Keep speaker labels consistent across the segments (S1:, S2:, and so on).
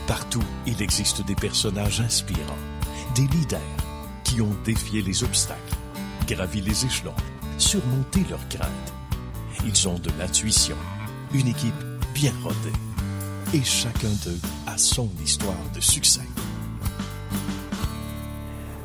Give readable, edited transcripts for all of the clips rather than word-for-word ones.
S1: Partout, il existe des personnages inspirants, des leaders qui ont défié les obstacles, gravi les échelons, surmonté leurs craintes. Ils ont de l'intuition, une équipe bien rodée. Et chacun d'eux a son histoire de succès.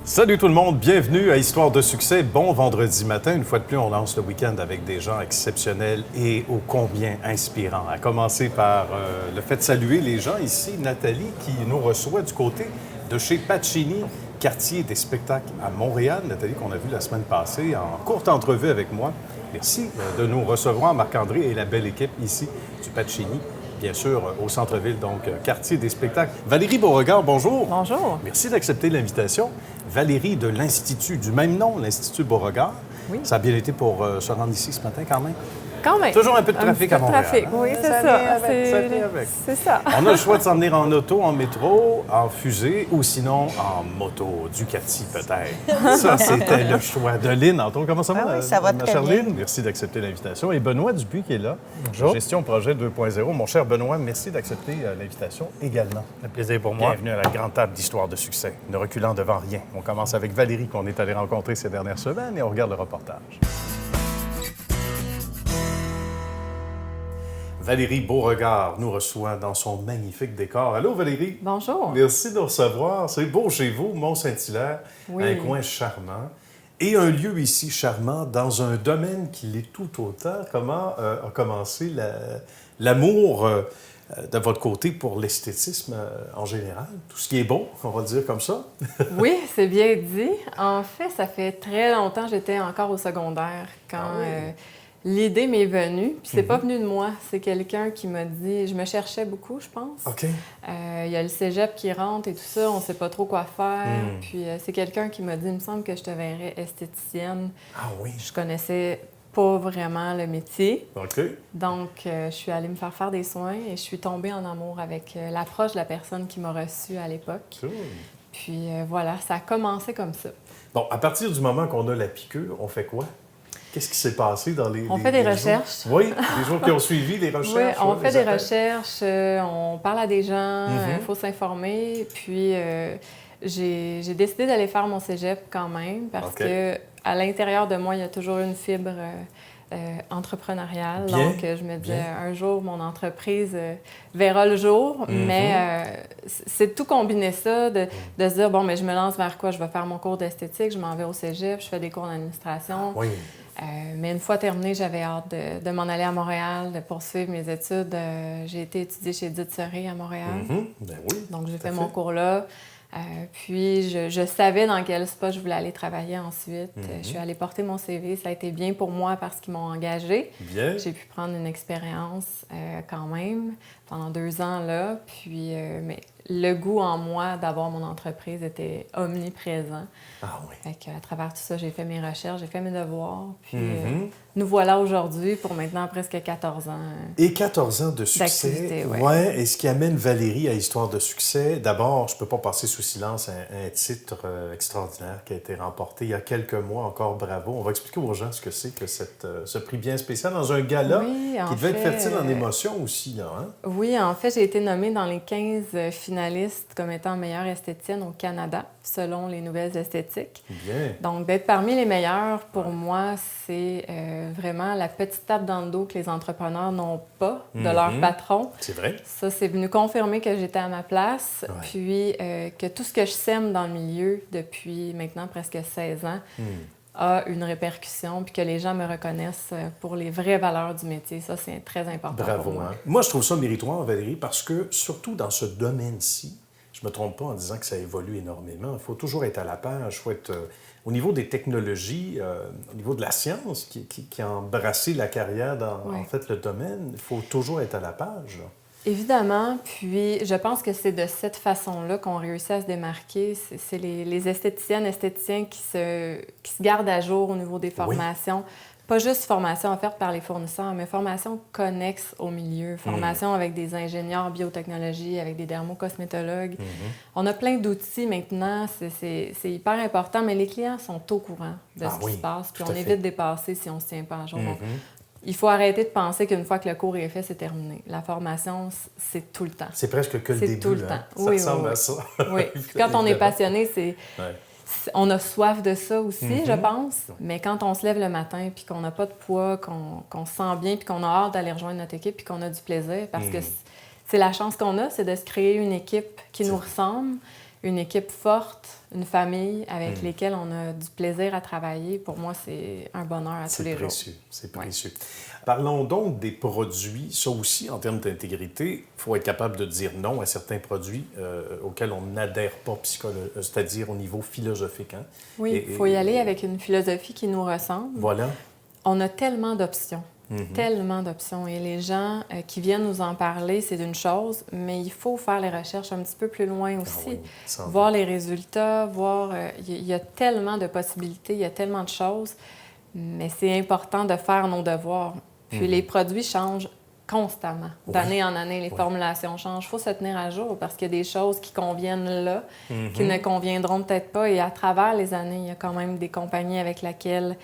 S2: Salut tout le monde, bienvenue à Histoire de succès. Bon vendredi matin. Une fois de plus, on lance le week-end avec des gens exceptionnels et ô combien inspirants. À commencer par le fait de saluer les gens ici. Nathalie qui nous reçoit du côté de chez Pacini, quartier des spectacles à Montréal. Nathalie qu'on a vue la semaine passée en courte entrevue avec moi. Merci de nous recevoir, Marc-André et la belle équipe ici du Pacini. Bien sûr, au centre-ville, donc quartier des spectacles. Valérie Beauregard, bonjour.
S3: Bonjour.
S2: Merci d'accepter l'invitation. Valérie de l'Institut du même nom, l'Institut Beauregard.
S3: Oui.
S2: Ça a bien été pour se rendre ici ce matin quand même?
S3: Quand même.
S2: Toujours un peu de trafic à Montréal.
S3: Trafic, oui, c'est ça. C'est ça.
S2: On a le choix de s'en venir en auto, en métro, en fusée ou sinon en moto. Ducati peut-être. Ça, c'était le choix de Lynn. Antoine, comment ça va?
S4: Ah oui, ça va
S2: ma
S4: très
S2: chère
S4: bien.
S2: Lynn? Merci d'accepter l'invitation. Et Benoît Dupuis qui est là.
S5: Bonjour.
S2: Gestion Projet 2.0. Mon cher Benoît, merci d'accepter l'invitation également.
S5: Un plaisir pour moi.
S2: Bienvenue à la grande table d'Histoire de succès. Ne reculant devant rien. On commence avec Valérie qu'on est allé rencontrer ces dernières semaines et on regarde le reportage. Valérie Beauregard nous reçoit dans son magnifique décor. Allô, Valérie?
S3: Bonjour.
S2: Merci de nous recevoir. C'est beau chez vous, Mont-Saint-Hilaire,
S3: Oui.
S2: un coin charmant. Et un lieu ici charmant dans un domaine qui l'est tout autant. Comment a commencé l'amour de votre côté pour l'esthétisme en général? Tout ce qui est beau, on va le dire comme ça.
S3: Oui, c'est bien dit. En fait, ça fait très longtemps, j'étais encore au secondaire quand l'idée m'est venue. Puis c'est pas venu de moi, c'est quelqu'un qui m'a dit... Je me cherchais beaucoup, je pense.
S2: OK.
S3: Il y a le cégep qui rentre et tout ça, on sait pas trop quoi faire. Puis c'est quelqu'un qui m'a dit, il me semble que je te verrais esthéticienne.
S2: Ah oui.
S3: Je connaissais pas vraiment le métier.
S2: OK.
S3: Donc, je suis allée me faire des soins et je suis tombée en amour avec l'approche de la personne qui m'a reçue à l'époque.
S2: Cool.
S3: Puis voilà, ça a commencé comme ça.
S2: Bon, à partir du moment qu'on a la piqûre, on fait quoi? Qu'est-ce qui s'est passé dans les
S3: On fait des
S2: jours?
S3: recherches.
S2: Oui, les jours qui ont suivi, les recherches.
S3: Oui, on fait des
S2: appels.
S3: recherches, on parle à des gens, il faut s'informer. Puis j'ai décidé d'aller faire mon cégep quand même parce que à l'intérieur de moi, il y a toujours une fibre entrepreneuriale.
S2: Bien,
S3: Donc, je me disais, un jour, mon entreprise verra le jour. Mais c'est tout combiner ça, de se dire, bon, mais je me lance vers quoi? Je vais faire mon cours d'esthétique, je m'en vais au cégep, je fais des cours d'administration.
S2: Oui.
S3: Mais une fois terminé, j'avais hâte de m'en aller à Montréal, de poursuivre mes études. J'ai été étudier chez Edith Serré à Montréal.
S2: Ben oui.
S3: Donc, j'ai
S2: tout à
S3: fait mon cours là. Puis, je savais dans quel spot je voulais aller travailler ensuite. Je suis allée porter mon CV. Ça a été bien pour moi parce qu'ils m'ont engagée.
S2: Bien.
S3: J'ai pu prendre une expérience quand même pendant 2 ans là. Puis, mais le goût en moi d'avoir mon entreprise était omniprésent.
S2: Ah oui.
S3: Fait qu'à travers tout ça, j'ai fait mes recherches, j'ai fait mes devoirs. Puis, nous voilà aujourd'hui pour maintenant presque 14 ans.
S2: Et 14 ans de succès.
S3: D'activité, ouais.
S2: Ouais. Et ce qui amène Valérie à Histoire de succès, d'abord, je ne peux pas passer sous silence un titre extraordinaire qui a été remporté il y a quelques mois. Encore bravo. On va expliquer aux gens ce que c'est que ce prix bien spécial dans un gala
S3: Oui,
S2: qui
S3: en
S2: devait être
S3: fait,
S2: fertile en émotions aussi, là, hein?
S3: Oui, en fait, j'ai été nommée dans les 15 finalistes comme étant meilleure esthéticienne au Canada, selon les nouvelles esthétiques.
S2: Bien.
S3: Donc, d'être parmi les meilleurs, pour moi, c'est vraiment la petite tape dans le dos que les entrepreneurs n'ont pas de leur patron.
S2: C'est vrai.
S3: Ça, c'est venu confirmer que j'étais à ma place, puis que tout ce que je sème dans le milieu depuis maintenant presque 16 ans a une répercussion, puis que les gens me reconnaissent pour les vraies valeurs du métier. Ça, c'est très important
S2: Bravo.
S3: pour moi.
S2: Hein? Moi, je trouve ça méritoire, Valérie, parce que, surtout dans ce domaine-ci, je ne me trompe pas en disant que ça évolue énormément. Il faut toujours être à la page. Il faut être, au niveau des technologies, au niveau de la science qui a embrassé la carrière dans en fait, le domaine, il faut toujours être à la page. Là.
S3: Évidemment, puis je pense que c'est de cette façon-là qu'on réussit à se démarquer. C'est les esthéticiennes, esthéticiens qui se gardent à jour au niveau des formations. Pas juste formation offerte par les fournisseurs, mais formation connexe au milieu, formation avec des ingénieurs biotechnologie, avec des dermocosmétologues. On a plein d'outils maintenant, c'est hyper important, mais les clients sont au courant de ce qui se passe, puis on évite de dépasser si on ne se tient pas à jour. Donc, il faut arrêter de penser qu'une fois que le cours est fait, c'est terminé. La formation, c'est tout le temps.
S2: C'est presque que le
S3: c'est
S2: début.
S3: Tout le
S2: là.
S3: temps.
S2: Ça ressemble à ça.
S3: Oui. Puis quand on est passionné,
S2: Ouais.
S3: on a soif de ça aussi, je pense.
S2: Ouais.
S3: Mais quand on se lève le matin, puis qu'on n'a pas de poids, qu'on se sent bien, puis qu'on a hâte d'aller rejoindre notre équipe, puis qu'on a du plaisir, parce que c'est la chance qu'on a, c'est de se créer une équipe qui nous ressemble, une équipe forte, une famille avec lesquelles on a du plaisir à travailler. Pour moi, c'est un bonheur à tous les jours.
S2: C'est précieux. Parlons donc des produits. Ça aussi, en termes d'intégrité, il faut être capable de dire non à certains produits auxquels on n'adhère pas, c'est-à-dire au niveau philosophique. Hein?
S3: Oui, il faut y aller avec une philosophie qui nous ressemble.
S2: Voilà.
S3: On a tellement d'options. Tellement d'options. Et les gens qui viennent nous en parler, c'est une chose, mais il faut faire les recherches un petit peu plus loin aussi. Voir les résultats, voir... Il y a tellement de possibilités, il y a tellement de choses, mais c'est important de faire nos devoirs. Puis les produits changent constamment, d'année en année. Les formulations changent. Il faut se tenir à jour parce qu'il y a des choses qui conviennent là, qui ne conviendront peut-être pas. Et à travers les années, il y a quand même des compagnies avec lesquelles...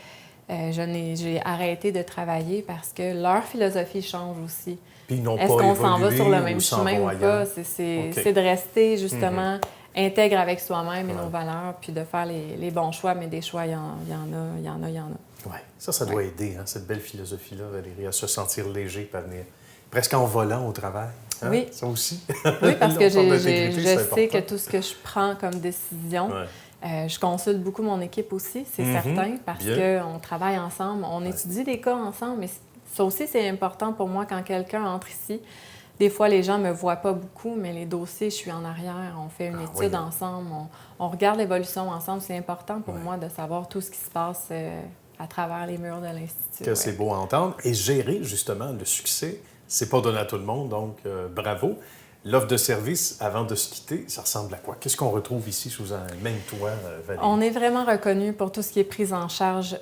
S3: j'ai arrêté de travailler parce que leur philosophie change aussi. Est-ce qu'on s'en va sur le même chemin ou pas? C'est de rester justement intègre avec soi-même et nos valeurs, puis de faire les bons choix, mais des choix, il y en a.
S2: Oui, ça doit aider, hein, cette belle philosophie-là, Valérie, à se sentir léger, pas venir presque en volant au travail. Hein?
S3: Oui.
S2: Ça aussi.
S3: Oui, parce que je sais que tout ce que je prends comme décision... je consulte beaucoup mon équipe aussi, c'est certain, parce qu'on travaille ensemble, on étudie des cas ensemble, mais ça aussi, c'est important pour moi quand quelqu'un entre ici. Des fois, les gens ne me voient pas beaucoup, mais les dossiers, je suis en arrière, on fait une étude ensemble, on regarde l'évolution ensemble. C'est important pour moi de savoir tout ce qui se passe à travers les murs de l'Institut.
S2: Que c'est beau à entendre. Et gérer, justement, le succès, c'est pas donné à tout le monde, donc bravo. L'offre de service, avant de se quitter, ça ressemble à quoi? Qu'est-ce qu'on retrouve ici sous un même toit, Valérie?
S3: On est vraiment reconnu pour tout ce qui est prise en charge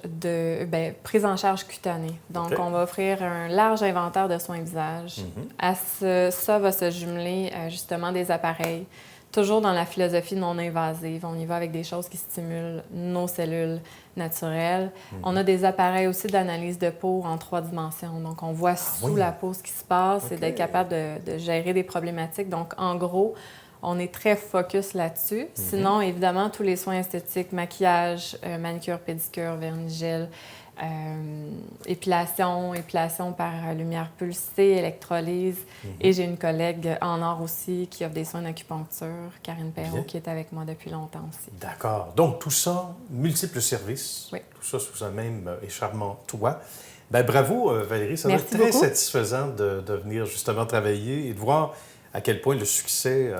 S3: cutanée. Donc, on va offrir un large inventaire de soins visage. À ça va se jumeler justement des appareils, toujours dans la philosophie non invasive. On y va avec des choses qui stimulent nos cellules naturelles. On a des appareils aussi d'analyse de peau en 3 dimensions. Donc, on voit sous la peau ce qui se passe et d'être capable de gérer des problématiques. Donc, en gros, on est très focus là-dessus. Sinon, évidemment, tous les soins esthétiques, maquillage, manicure, pédicure, vernis gel, épilation par lumière pulsée, électrolyse. Et j'ai une collègue en or aussi qui offre des soins d'acupuncture, Karine Perrault, qui est avec moi depuis longtemps aussi.
S2: D'accord. Donc, tout ça, multiples services,
S3: tout
S2: ça sous un même et charmant toit. Bien, bravo, Valérie. Ça doit être très satisfaisant de venir justement travailler et de voir à quel point le succès,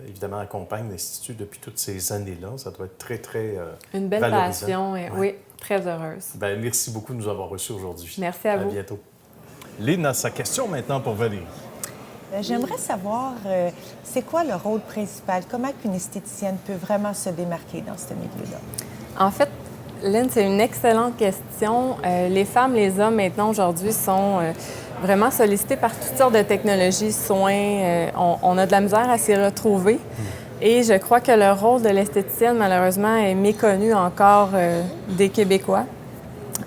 S2: évidemment, accompagne l'Institut depuis toutes ces années-là. Ça doit être très, très
S3: une belle
S2: valorisant.
S3: Passion, et oui, très heureuse.
S2: Bien, merci beaucoup de nous avoir reçus aujourd'hui.
S3: Merci à vous.
S2: À bientôt. Lynn a sa question maintenant pour Valérie.
S4: J'aimerais savoir, c'est quoi le rôle principal? Comment une esthéticienne peut vraiment se démarquer dans ce milieu-là?
S3: En fait, Lynn, c'est une excellente question. Les femmes, les hommes, maintenant, aujourd'hui, sont vraiment sollicités par toutes sortes de technologies, soins. On a de la misère à s'y retrouver. Et je crois que le rôle de l'esthéticienne, malheureusement, est méconnu encore des Québécois.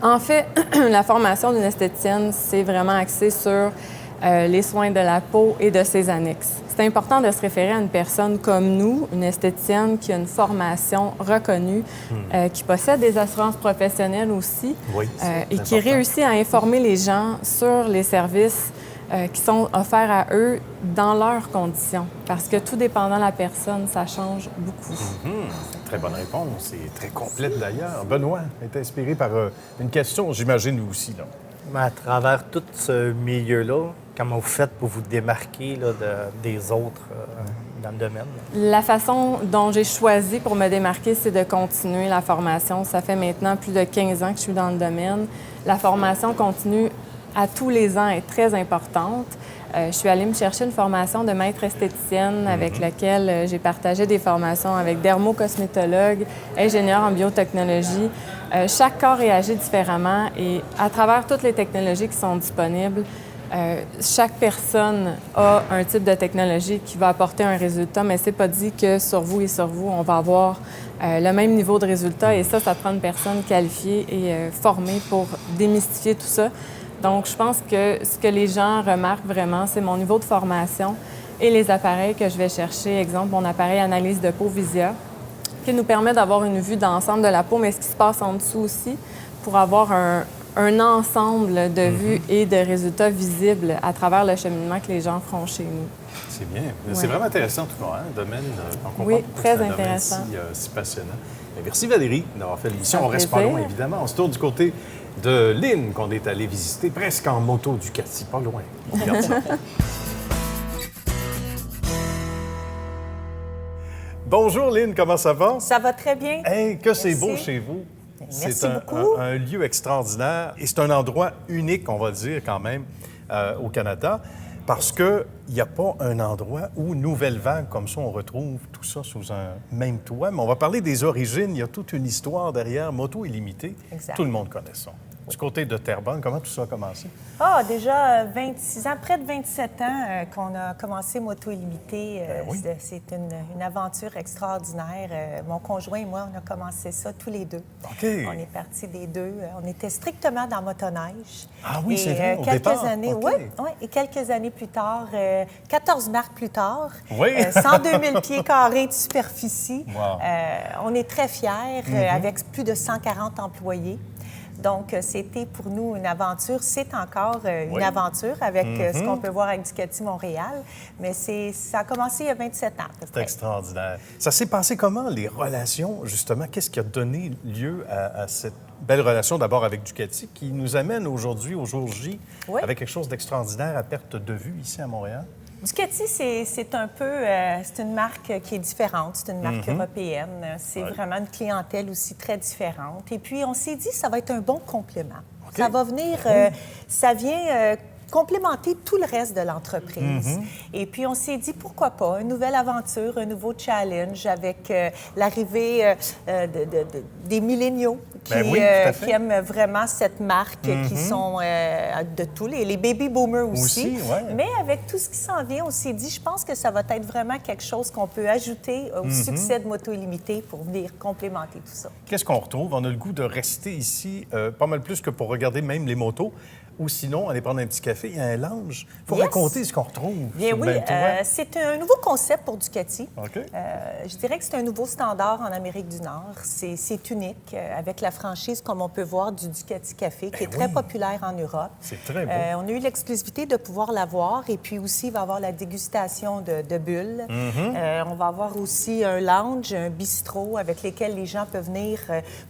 S3: En fait, la formation d'une esthéticienne, c'est vraiment axé sur les soins de la peau et de ses annexes. C'est important de se référer à une personne comme nous, une esthéticienne qui a une formation reconnue, qui possède des assurances professionnelles aussi, et qui réussit à informer les gens sur les services qui sont offerts à eux dans leurs conditions. Parce que tout dépendant de la personne, ça change beaucoup.
S2: Très bonne réponse et très complète d'ailleurs. Benoît est inspiré par une question, j'imagine, vous aussi. Là.
S5: Mais à travers tout ce milieu-là, comment vous faites pour vous démarquer là, des autres dans le domaine?
S3: La façon dont j'ai choisi pour me démarquer, c'est de continuer la formation. Ça fait maintenant plus de 15 ans que je suis dans le domaine. La formation continue à tous les ans est très importante. Je suis allée me chercher une formation de maître esthéticienne avec laquelle j'ai partagé des formations avec dermocosmétologue, ingénieur en biotechnologie. Chaque corps réagit différemment et à travers toutes les technologies qui sont disponibles, chaque personne a un type de technologie qui va apporter un résultat, mais c'est pas dit que sur vous et sur vous, on va avoir le même niveau de résultat. Et ça prend une personne qualifiée et formée pour démystifier tout ça. Donc, je pense que ce que les gens remarquent vraiment, c'est mon niveau de formation et les appareils que je vais chercher. Exemple, mon appareil analyse de peau Visia, qui nous permet d'avoir une vue d'ensemble de la peau, mais ce qui se passe en dessous aussi, pour avoir un ensemble de vues et de résultats visibles à travers le cheminement que les gens feront chez nous.
S2: C'est bien. C'est vraiment intéressant, en tout cas, un domaine qu'on comprend
S3: Oui,
S2: pourquoi
S3: très
S2: c'est un domaine
S3: intéressant.
S2: si passionnant. Et merci Valérie d'avoir fait l'émission.
S3: Ça
S2: On
S3: fait
S2: reste pas
S3: plaisir.
S2: loin, évidemment. On se tourne du côté de Lynn, qu'on est allé visiter, presque en moto Ducati, pas loin. On regarde ça. Bonjour Lynn, comment ça va?
S4: Ça va très bien.
S2: Hey, que c'est
S4: Merci.
S2: beau chez vous.
S4: Merci
S2: C'est
S4: beaucoup.
S2: un lieu extraordinaire et c'est un endroit unique, on va dire quand même, au Canada, parce qu'il n'y a pas un endroit où Nouvelle Vague, comme ça, on retrouve tout ça sous un même toit. Mais on va parler des origines. Il y a toute une histoire derrière Moto Illimité.
S4: Exact.
S2: Tout le monde connaît ça. Du côté de Terrebonne, comment tout ça a commencé?
S4: Ah, déjà 26 ans, près de 27 ans qu'on a commencé Moto Illimité.
S2: oui.
S4: C'est une aventure extraordinaire. Mon conjoint et moi, on a commencé ça tous les deux.
S2: OK.
S4: On est partis des deux. On était strictement dans motoneige.
S2: Ah oui,
S4: Et,
S2: c'est vrai, au
S4: quelques
S2: départ.
S4: années,
S2: OK.
S4: oui, et quelques années plus tard, 14 marques plus tard,
S2: Oui.
S4: 102 000 pieds carrés de superficie.
S2: Wow.
S4: On est très fiers, avec plus de 140 employés. Donc, c'était pour nous une aventure. C'est encore une
S2: Oui.
S4: aventure avec ce qu'on peut voir avec Ducati Montréal. Mais ça a commencé il y a 27 ans, à peu
S2: C'est
S4: près.
S2: extraordinaire. Ça s'est passé comment, les relations, justement? Qu'est-ce qui a donné lieu à cette belle relation, d'abord avec Ducati, qui nous amène aujourd'hui, au jour J,
S4: Oui.
S2: avec quelque chose d'extraordinaire à perte de vue ici à Montréal?
S4: Ducati, c'est un peu... c'est une marque qui est différente. C'est une marque européenne. C'est vraiment une clientèle aussi très différente. Et puis, on s'est dit ça va être un bon complément.
S2: OK.
S4: Ça va venir... ça vient... complémenter tout le reste de l'entreprise. Et puis, on s'est dit, pourquoi pas, une nouvelle aventure, un nouveau challenge avec l'arrivée des milléniaux qui,
S2: Ben oui, tout à fait.
S4: qui aiment vraiment cette marque, qui sont de tous, les baby boomers aussi.
S2: ouais.
S4: Mais avec tout ce qui s'en vient, on s'est dit, je pense que ça va être vraiment quelque chose qu'on peut ajouter au succès de Moto Illimité pour venir complémenter tout ça.
S2: Qu'est-ce qu'on retrouve? On a le goût de rester ici pas mal plus que pour regarder même les motos. Ou sinon, aller prendre un petit café, il y a un lounge. Il faut
S4: Yes.
S2: raconter ce qu'on retrouve.
S4: Bien
S2: sur le
S4: oui,
S2: même toit.
S4: c'est un nouveau concept pour Ducati.
S2: OK.
S4: Je dirais que c'est un nouveau standard en Amérique du Nord. C'est unique, avec la franchise, comme on peut voir, du Ducati Café, qui est très
S2: oui.
S4: populaire en Europe.
S2: C'est très beau.
S4: On a eu l'exclusivité de pouvoir l'avoir. Et puis aussi, il va y avoir la dégustation de bulles. On va avoir aussi un lounge, un bistrot, avec lesquels les gens peuvent venir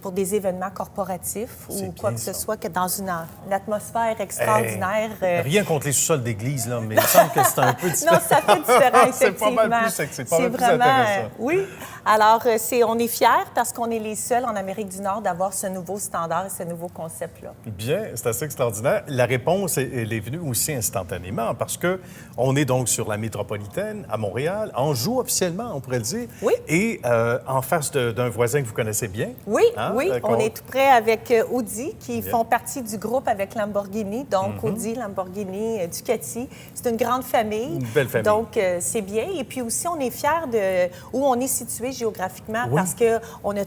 S4: pour des événements corporatifs
S2: C'est
S4: ou quoi
S2: bien
S4: que ce
S2: ça.
S4: soit, que dans une atmosphère extraordinaire.
S2: Rien contre les sous-sols d'église, là, mais il me semble que c'est un peu différent.
S4: Non, ça fait différent,
S2: C'est pas
S4: effectivement.
S2: mal plus sexy, c'est pas mal plus
S4: vraiment,
S2: intéressant.
S4: oui. Alors, on est fiers parce qu'on est les seuls en Amérique du Nord d'avoir ce nouveau standard et ce nouveau concept-là.
S2: Bien, c'est assez extraordinaire. La réponse, elle est venue aussi instantanément parce que on est donc sur la métropolitaine, à Montréal, en joue officiellement, on pourrait le dire.
S4: Oui.
S2: Et en face d'un voisin que vous connaissez bien.
S4: Oui,
S2: Hein?
S4: oui,
S2: Qu'on-
S4: on est tout près avec Audi, qui
S2: Bien.
S4: font partie du groupe avec Lamborghini. Donc, Audi, Lamborghini, Ducati. C'est une grande famille.
S2: Une belle famille.
S4: Donc, c'est bien. Et puis aussi, on est fiers de où on est situé géographiquement
S2: Oui.
S4: parce que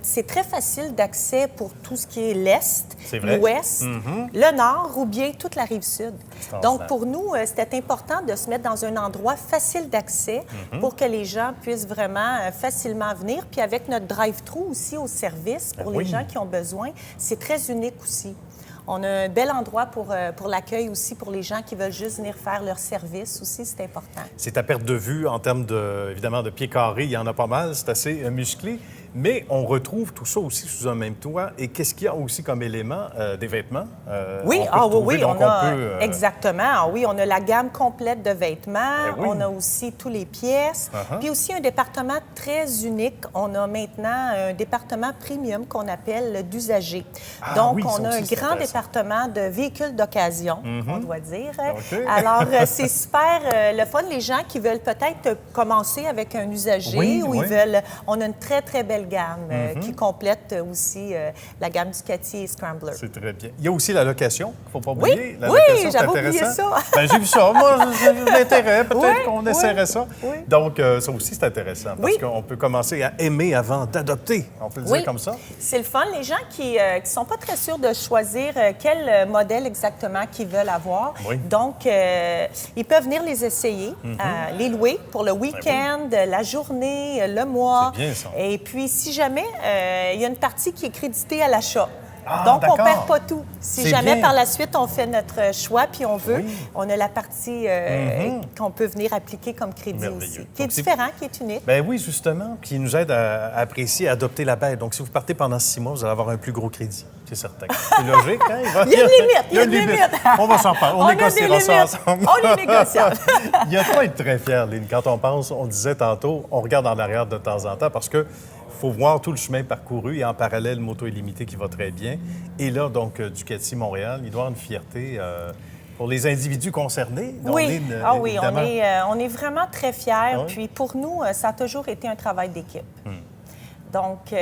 S4: c'est très facile d'accès pour tout ce qui est l'Est,
S2: C'est vrai.
S4: l'Ouest, le Nord ou bien toute la rive Sud.
S2: Extraordinaire.
S4: Donc, pour nous, c'était important de se mettre dans un endroit facile d'accès pour que les gens puissent vraiment facilement venir. Puis avec notre drive-thru aussi au service pour
S2: Ben
S4: les
S2: oui.
S4: gens qui ont besoin, c'est très unique aussi. On a un bel endroit pour l'accueil aussi, pour les gens qui veulent juste venir faire leur service aussi, c'est important.
S2: C'est à perte de vue en termes évidemment, de pieds carrés. Il y en a pas mal. C'est assez musclé. Mais on retrouve tout ça aussi sous un même toit. Et qu'est-ce qu'il y a aussi comme élément? Des vêtements?
S4: Oui,
S2: on peut retrouver,
S4: oui,
S2: donc
S4: on a
S2: peut,
S4: exactement. Ah oui, on a la gamme complète de vêtements.
S2: Ben oui.
S4: On a aussi tous les pièces. Puis aussi un département très unique. On a maintenant un département premium qu'on appelle d'usagers.
S2: Ah
S4: Donc,
S2: oui, ça
S4: on a un
S2: aussi, c'est
S4: grand
S2: intéressant.
S4: département de véhicules d'occasion, on doit dire.
S2: OK.
S4: Alors, c'est super le fun. Les gens qui veulent peut-être commencer avec un usager
S2: Oui,
S4: ou
S2: oui.
S4: ils veulent... On a une très, très belle belle gamme qui complète aussi la gamme Ducati et Scrambler.
S2: C'est très bien. Il y a aussi la location, il ne faut pas oublier.
S4: Oui,
S2: La
S4: oui,
S2: location, c'est
S4: j'avais oublié
S2: intéressant.
S4: ça.
S2: Ben, j'ai vu ça. Moi, j'ai l'intérêt. Peut-être
S4: Oui,
S2: qu'on
S4: oui,
S2: essaierait ça.
S4: oui.
S2: Donc, ça aussi, c'est intéressant parce
S4: Oui.
S2: qu'on peut commencer à aimer avant d'adopter. On peut le dire comme ça.
S4: C'est le fun. Les gens qui ne sont pas très sûrs de choisir quel modèle exactement qu'ils veulent avoir.
S2: Oui.
S4: Donc, ils peuvent venir les essayer, les louer pour le week-end, la journée, le mois.
S2: C'est bien, ça.
S4: Et puis, si jamais, il y a une partie qui est créditée à l'achat.
S2: Ah,
S4: Donc, on ne
S2: d'accord.
S4: perd pas tout. Si
S2: C'est
S4: jamais,
S2: bien.
S4: par la suite, on fait notre choix puis on veut,
S2: Oui.
S4: on a la partie qu'on peut venir appliquer comme crédit
S2: Merveilleux.
S4: aussi, qui est
S2: Donc, c'est-
S4: différent, qui est unique.
S2: Ben oui, justement, qui nous aide à apprécier, à adopter la bête. Donc, si vous partez pendant 6 mois, vous allez avoir un plus gros crédit. C'est certain. C'est logique, hein?
S4: Il y a une limite, il y a une limite.
S2: On va s'en parler. On
S4: a
S2: négociera
S4: des
S2: ça
S4: limites.
S2: ensemble.
S4: On est négociable.
S2: Il y a de quoi être très fier, Lynn. Quand on pense, on disait tantôt, on regarde en arrière de temps en temps parce que faut voir tout le chemin parcouru et en parallèle, Moto Illimité qui va très bien. Et là, donc, Ducati Montréal, il doit avoir une fierté pour les individus concernés. dont
S4: Oui,
S2: Lynn,
S4: oui,
S2: évidemment.
S4: on est vraiment très fiers.
S2: Ah oui?
S4: Puis pour nous, ça a toujours été un travail d'équipe. Donc,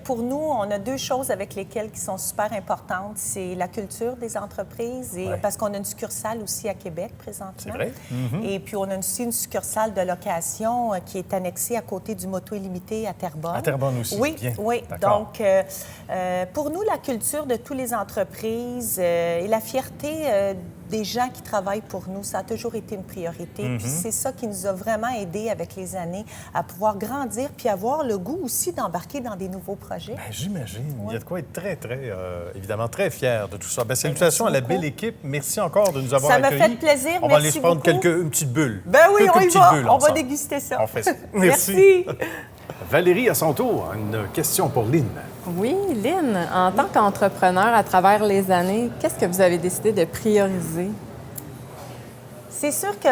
S4: pour nous, on a 2 choses avec lesquelles qui sont super importantes. C'est la culture des entreprises, et,
S2: Ouais.
S4: parce qu'on a une succursale aussi à Québec présentement.
S2: C'est vrai?
S4: Et puis, on a aussi une succursale de location qui est annexée à côté du Moto Illimité à Terrebonne.
S2: À Terrebonne aussi,
S4: Oui,
S2: bien.
S4: oui.
S2: D'accord.
S4: Donc, pour nous, la culture de toutes les entreprises et la fierté des gens qui travaillent pour nous, ça a toujours été une priorité. Puis c'est ça qui nous a vraiment aidés avec les années à pouvoir grandir puis avoir le goût aussi d'embarquer dans des nouveaux projets.
S2: Ben, j'imagine. Il y a de quoi être très, très, évidemment, très fier de tout ça. Ben, salutations à la
S4: beaucoup.
S2: belle équipe. Merci encore de nous avoir
S4: Ça m'a
S2: accueillis.
S4: fait plaisir.
S2: On va aller
S4: Merci
S2: se prendre
S4: beaucoup.
S2: une petite bulle.
S4: Ben oui,
S2: Quelques
S4: on y
S2: petites
S4: va.
S2: bulles
S4: On va
S2: ensemble.
S4: déguster ça.
S2: On fait ça.
S4: Merci.
S2: Valérie, à son tour, une question pour Lynn.
S3: Oui, Lynn, en tant qu'entrepreneur à travers les années, qu'est-ce que vous avez décidé de prioriser?
S4: C'est sûr qu'on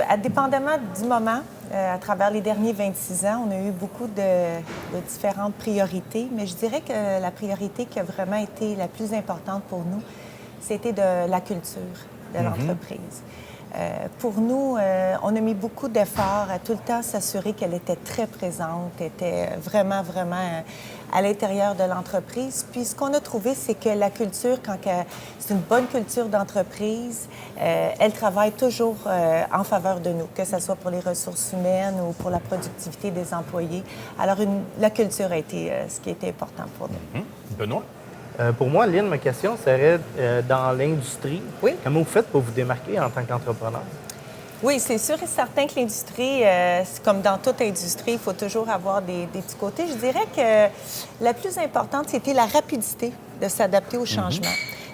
S4: a, dépendamment du moment, à travers les derniers 26 ans, on a eu beaucoup de différentes priorités, mais je dirais que la priorité qui a vraiment été la plus importante pour nous, c'était de la culture de l'entreprise. Pour nous, on a mis beaucoup d'efforts à tout le temps s'assurer qu'elle était très présente, était vraiment, vraiment à l'intérieur de l'entreprise. Puis ce qu'on a trouvé, c'est que la culture, c'est une bonne culture d'entreprise, elle travaille toujours en faveur de nous, que ce soit pour les ressources humaines ou pour la productivité des employés. Alors, la culture a été ce qui a été important pour nous.
S2: Benoît?
S5: Pour moi, Lynn, ma question serait dans l'industrie.
S4: Oui.
S5: Comment vous faites pour vous démarquer en tant qu'entrepreneur?
S4: Oui, c'est sûr et certain que l'industrie, c'est comme dans toute industrie, il faut toujours avoir des petits côtés. Je dirais que la plus importante, c'était la rapidité de s'adapter au changement.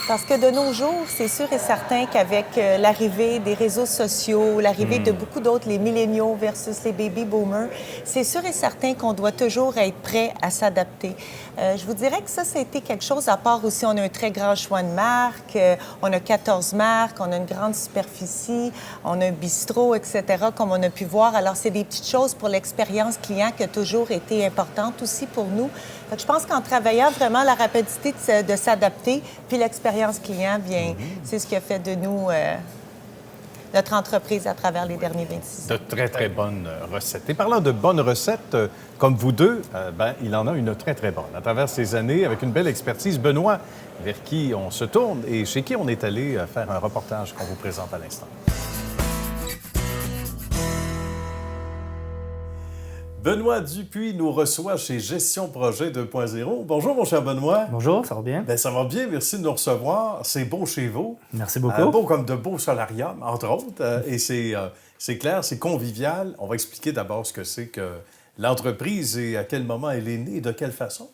S4: Parce que de nos jours, c'est sûr et certain qu'avec l'arrivée des réseaux sociaux, l'arrivée de beaucoup d'autres, les milléniaux versus les baby boomers, c'est sûr et certain qu'on doit toujours être prêt à s'adapter. Je vous dirais que ça a été quelque chose, à part aussi, on a un très grand choix de marques, on a 14 marques, on a une grande superficie, on a un bistrot, etc., comme on a pu voir. Alors, c'est des petites choses pour l'expérience client qui a toujours été importante aussi pour nous. Fait que je pense qu'en travaillant vraiment la rapidité de s'adapter, puis l'expérience client, bien, c'est ce qui a fait de nous notre entreprise à travers les derniers 26 ans.
S2: De très, très bonnes recettes. Et parlant de bonnes recettes, comme vous deux, il en a une très, très bonne. À travers ces années, avec une belle expertise, Benoît, vers qui on se tourne et chez qui on est allé faire un reportage qu'on vous présente à l'instant. Benoît Dupuis nous reçoit chez Gestion Projet 2.0. Bonjour, mon cher Benoît.
S5: Bonjour, ça va bien?
S2: Bien, ça va bien, merci de nous recevoir. C'est beau chez vous.
S5: Merci beaucoup.
S2: Beau comme de beaux solariums, entre autres. Et c'est clair, c'est convivial. On va expliquer d'abord ce que c'est que l'entreprise et à quel moment elle est née et de quelle façon.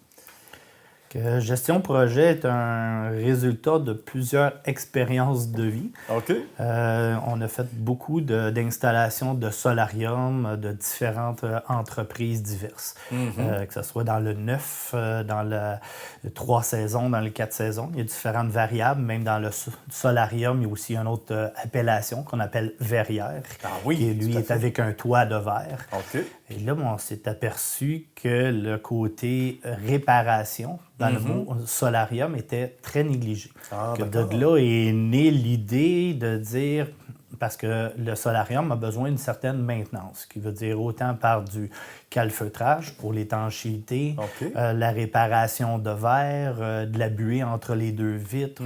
S5: Gestion projet est un résultat de plusieurs expériences de vie.
S2: OK.
S5: On a fait beaucoup d'installations de solarium de différentes entreprises diverses, que ce soit dans le 9, dans le 3 saisons, dans le 4 saisons. Il y a différentes variables. Même dans le solarium, il y a aussi une autre appellation qu'on appelle verrière,
S2: Ah oui,
S5: qui, lui,
S2: tout à
S5: est
S2: fait.
S5: avec un toit de verre.
S2: OK.
S5: Et là, on s'est aperçu que le côté réparation dans le mot solarium était très négligé.
S2: Ah,
S5: que
S2: d'accord.
S5: de là est née l'idée de dire parce que le solarium a besoin d'une certaine maintenance, ce qui veut dire autant par du calfeutrage pour l'étanchéité, la réparation de verre, de la buée entre les deux vitres,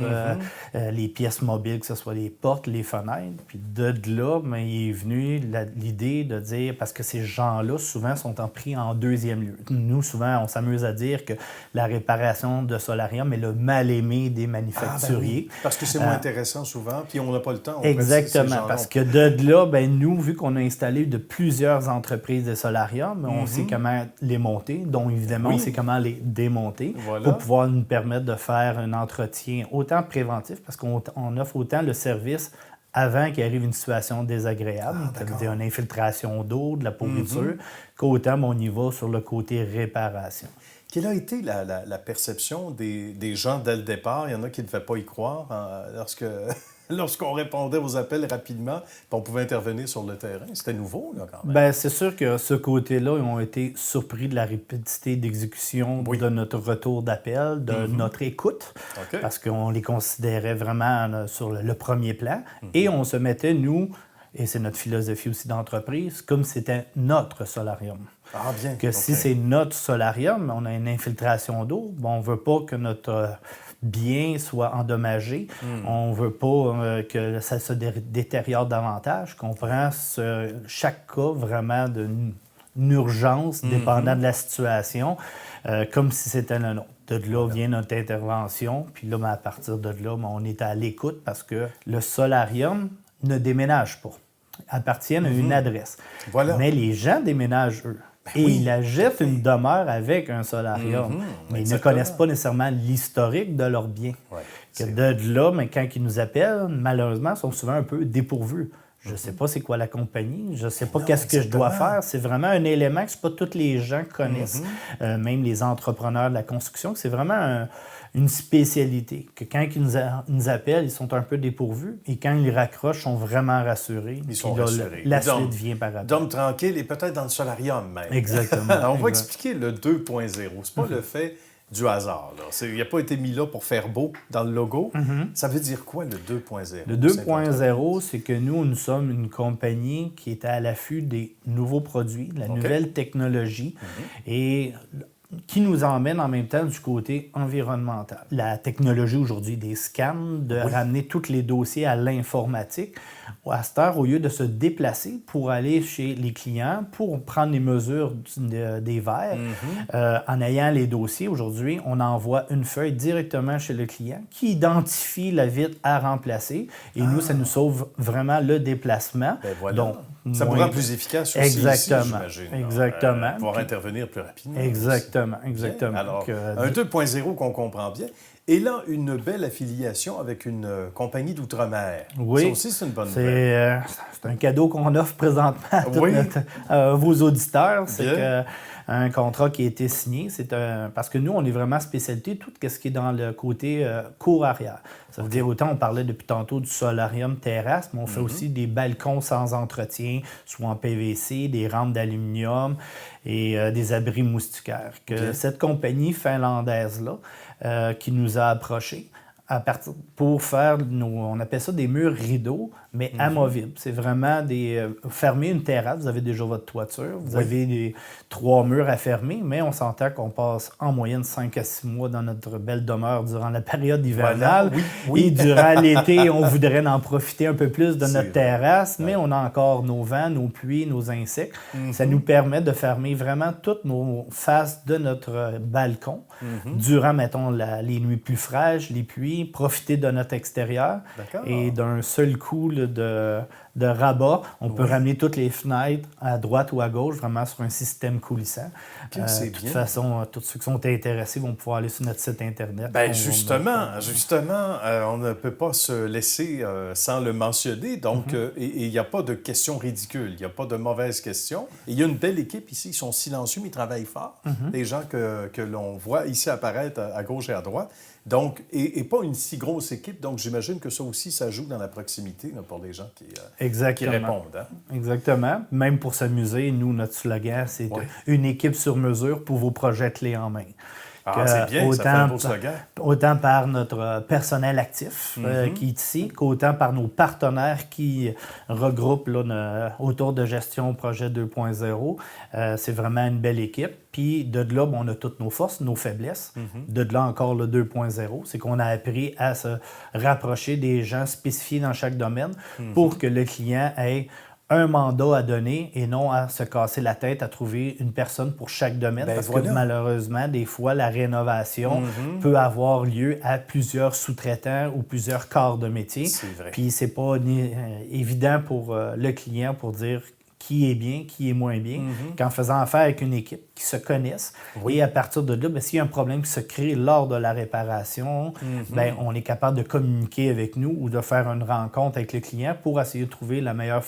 S5: les pièces mobiles, que ce soit les portes, les fenêtres. Puis de là, bien, il est venu l'idée de dire, parce que ces gens-là, souvent, sont pris en deuxième lieu. Nous, souvent, on s'amuse à dire que la réparation de solarium est le mal-aimé des manufacturiers.
S2: Parce que c'est moins intéressant souvent, puis on n'a pas le temps.
S5: Exactement, parce que de là, ben, nous, vu qu'on a installé de plusieurs entreprises de solarium, on sait comment les monter, donc évidemment, on sait comment les démonter pour pouvoir nous permettre de faire un entretien autant préventif, parce qu'on offre autant le service avant qu'il arrive une situation désagréable, ça veut dire une infiltration d'eau, de la pourriture, qu'autant on y va sur le côté réparation.
S2: Quelle a été la perception des gens dès le départ? Il y en a qui ne devaient pas y croire lorsqu'on répondait aux appels rapidement, puis on pouvait intervenir sur le terrain. C'était nouveau, là, quand même.
S5: Bien, c'est sûr que ce côté-là, ils ont été surpris de la rapidité d'exécution de notre retour d'appel, de notre écoute, parce qu'on les considérait vraiment sur le premier plan. Et on se mettait, nous, et c'est notre philosophie aussi d'entreprise, comme si c'était notre solarium.
S2: Ah, bien.
S5: Si c'est notre solarium, on a une infiltration d'eau, on ne veut pas que notre bien soit endommagé. On ne veut pas que ça se détériore davantage, qu'on prend chaque cas vraiment d'une urgence, dépendant de la situation, comme si c'était le nôtre. De là vient notre intervention, puis là, à partir de là, on est à l'écoute parce que le solarium ne déménage pas. Appartiennent à une adresse. Mais les gens déménagent, eux. Et ils achètent une demeure avec un solarium. Mais ils ne connaissent pas nécessairement l'historique de leur bien. De là, mais quand ils nous appellent, malheureusement, ils sont souvent un peu dépourvus. Je ne sais pas c'est quoi la compagnie, je ne sais pas qu'est-ce que je dois faire. C'est vraiment un élément que pas tous les gens connaissent, même les entrepreneurs de la construction. C'est vraiment une spécialité, que quand ils nous appellent, ils sont un peu dépourvus et quand ils raccrochent, ils sont vraiment rassurés.
S2: Ils sont rassurés.
S5: La suite vient par après.
S2: Dorment tranquille et peut-être dans le solarium même.
S5: Exactement.
S2: On va expliquer le 2.0. C'est pas le fait du hasard. Il n'a pas été mis là pour faire beau dans le logo. Ça veut dire quoi, le 2.0?
S5: Le 2.0, c'est que nous sommes une compagnie qui est à l'affût des nouveaux produits, de la nouvelle technologie et qui nous emmène en même temps du côté environnemental. La technologie aujourd'hui des scans, de ramener tous les dossiers à l'informatique, à cette heure, au lieu de se déplacer pour aller chez les clients, pour prendre les mesures des verres, en ayant les dossiers, aujourd'hui, on envoie une feuille directement chez le client qui identifie la vitre à remplacer. Et nous, ça nous sauve vraiment le déplacement. Donc,
S2: ça vous rend plus efficace aussi ici, j'imagine.
S5: Exactement.
S2: Pouvoir intervenir plus rapidement.
S5: Exactement.
S2: Alors, un 2.0 qu'on comprend bien. Et là, une belle affiliation avec une compagnie d'outre-mer.
S5: Oui.
S2: Ça aussi, c'est une bonne nouvelle.
S5: C'est un cadeau qu'on offre présentement à vos auditeurs. C'est un contrat qui a été signé. Parce que nous, on est vraiment spécialité tout ce qui est dans le côté cour-arrière. Ça veut dire, autant on parlait depuis tantôt du solarium terrasse, mais on fait aussi des balcons sans entretien, soit en PVC, des rampes d'aluminium et des abris moustiquaires. Cette compagnie finlandaise-là, qui nous a approchés pour faire, on appelle ça des murs rideaux, mais amovibles. C'est vraiment fermer une terrasse, vous avez déjà votre toiture, vous avez 3 murs à fermer, mais on s'entend qu'on passe en moyenne 5 à 6 mois dans notre belle demeure durant la période hivernale. Et durant l'été, on voudrait en profiter un peu plus de notre terrasse, mais on a encore nos vents, nos pluies, nos insectes. Ça nous permet de fermer vraiment toutes nos faces de notre balcon durant, mettons, les nuits plus fraîches, les pluies, profiter de notre extérieur. Et d'un seul coup de rabat, on peut ramener toutes les fenêtres à droite ou à gauche, vraiment sur un système coulissant. De toute façon, tous ceux qui sont intéressés vont pouvoir aller sur notre site Internet.
S2: Justement, on ne peut pas se laisser sans le mentionner. Donc, il n'y a pas de questions ridicules, il n'y a pas de mauvaises questions. Il y a une belle équipe ici, ils sont silencieux, mais ils travaillent fort. Des gens que l'on voit ici apparaître à gauche et à droite. Donc, et pas une si grosse équipe. Donc, j'imagine que ça aussi, ça joue dans la proximité là, pour les gens qui répondent. Hein?
S5: Exactement. Même pour s'amuser, nous, notre slogan, c'est une équipe sur mesure pour vos projets clés en main.
S2: Ah, c'est bien, ça fait un beau slogan.
S5: Autant par notre personnel actif qui est ici, qu'autant par nos partenaires qui regroupent là, autour de Gestion Projet 2.0. C'est vraiment une belle équipe. Puis de là, on a toutes nos forces, nos faiblesses. De là encore le 2.0, c'est qu'on a appris à se rapprocher des gens spécifiés dans chaque domaine pour que le client ait un mandat à donner et non à se casser la tête à trouver une personne pour chaque domaine. Parce que malheureusement, des fois, la rénovation peut avoir lieu à plusieurs sous-traitants ou plusieurs corps de métier.
S2: C'est vrai.
S5: Puis c'est pas évident pour le client pour dire qui est bien, qui est moins bien, qu'en faisant affaire avec une équipe qui se connaissent. Et à partir de là, s'il y a un problème qui se crée lors de la réparation, on est capable de communiquer avec nous ou de faire une rencontre avec le client pour essayer de trouver la meilleure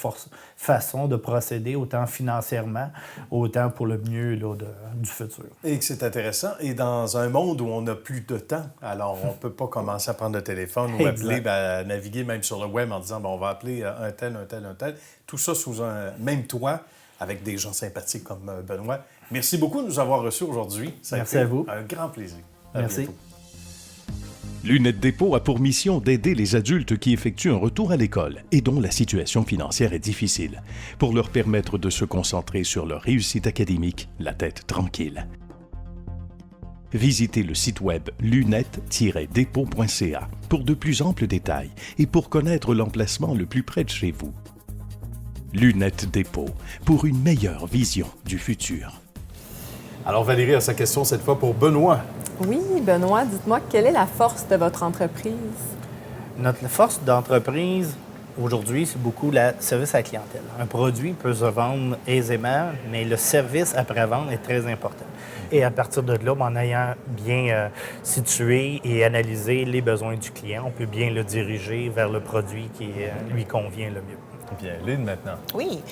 S5: façon de procéder, autant financièrement, autant pour le mieux là, du futur.
S2: Et que c'est intéressant. Et dans un monde où on n'a plus de temps, alors on ne peut pas commencer à prendre le téléphone ou appeler, à naviguer même sur le web en disant on va appeler un tel. Tout ça sous un même toit avec des gens sympathiques comme Benoît. Merci beaucoup de nous avoir reçus aujourd'hui.
S5: Merci à vous.
S2: Un grand plaisir.
S5: Merci.
S2: Bientôt.
S1: Lunettes Dépôt a pour mission d'aider les adultes qui effectuent un retour à l'école et dont la situation financière est difficile, pour leur permettre de se concentrer sur leur réussite académique, la tête tranquille. Visitez le site web lunettes-dépôt.ca pour de plus amples détails et pour connaître l'emplacement le plus près de chez vous. Lunettes Dépôt, pour une meilleure vision du futur.
S2: Alors Valérie a sa question cette fois pour Benoît.
S3: Oui, Benoît, dites-moi, quelle est la force de votre entreprise?
S5: Notre force d'entreprise, aujourd'hui, c'est beaucoup le service à la clientèle. Un produit peut se vendre aisément, mais le service après-vente est très important. Et à partir de là, en ayant bien situé et analysé les besoins du client, on peut bien le diriger vers le produit qui lui convient le mieux.
S2: Bien, Lynn maintenant.
S4: Oui.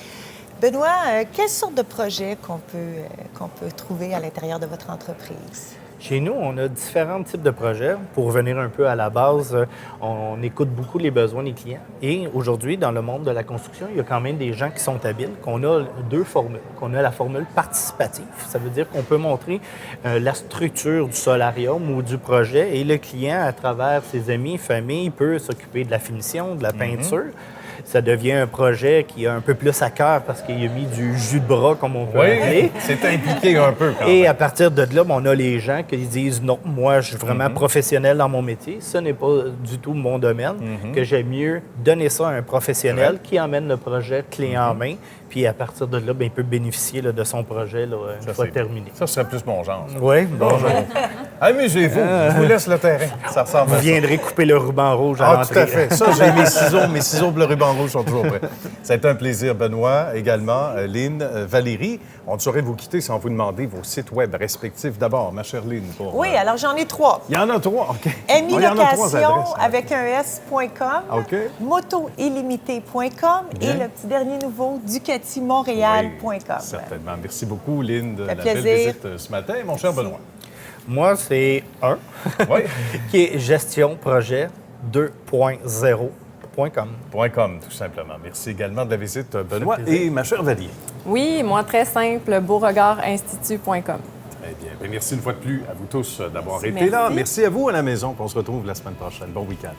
S4: Benoît, quelle sorte de projet qu'on peut trouver à l'intérieur de votre entreprise?
S5: Chez nous, on a différents types de projets. Pour revenir un peu à la base, on écoute beaucoup les besoins des clients. Et aujourd'hui, dans le monde de la construction, il y a quand même des gens qui sont habiles, qu'on a deux formules. Qu'on a la formule participative. Ça veut dire qu'on peut montrer la structure du solarium ou du projet et le client, à travers ses amis, famille, peut s'occuper de la finition, de la peinture. Ça devient un projet qui a un peu plus à cœur parce qu'il a mis du jus de bras, comme on peut appeler.
S2: C'est impliqué un peu quand même.
S5: Et à partir de là, on a les gens qui disent non, moi, je suis vraiment professionnel dans mon métier. Ce n'est pas du tout mon domaine, que j'aime mieux donner ça à un professionnel qui emmène le projet clé en main. Puis à partir de là, il peut bénéficier de son projet une fois terminé.
S2: Ça serait plus mon genre.
S5: Oui, bon.
S2: Amusez-vous, je vous laisse le terrain. Ça ressemble
S5: Vous
S2: à ça.
S5: viendrez couper le ruban rouge à l'entrée.
S2: Tout à fait. Ça, j'ai mes ciseaux bleu ruban rouge sont toujours prêts. Ça a été un plaisir, Benoît, également, Lynn, Valérie. On ne saurait vous quitter sans vous demander vos sites web respectifs. D'abord, ma chère Lynn.
S4: Oui, alors j'en ai 3.
S2: Il y en a 3, OK.
S4: Emilocation avec un S.com,
S2: OK.
S4: motoillimité.com et le petit dernier nouveau, ducatimontréal.com.
S2: Certainement. Merci beaucoup, Lynn, de la
S4: plaisir.
S2: belle visite ce matin. Mon cher Benoît.
S5: Moi, c'est un qui est gestionprojet 2.0.com.
S2: .com, tout simplement. Merci également de la visite, Benoît. Et ma chère Valérie.
S3: Oui, moi, très simple, beauregardstinstitut.com.
S2: Très bien. Bien, merci une fois de plus à vous tous d'avoir été
S3: Merci.
S2: là. Merci à vous à la maison. On se retrouve la semaine prochaine. Bon week-end.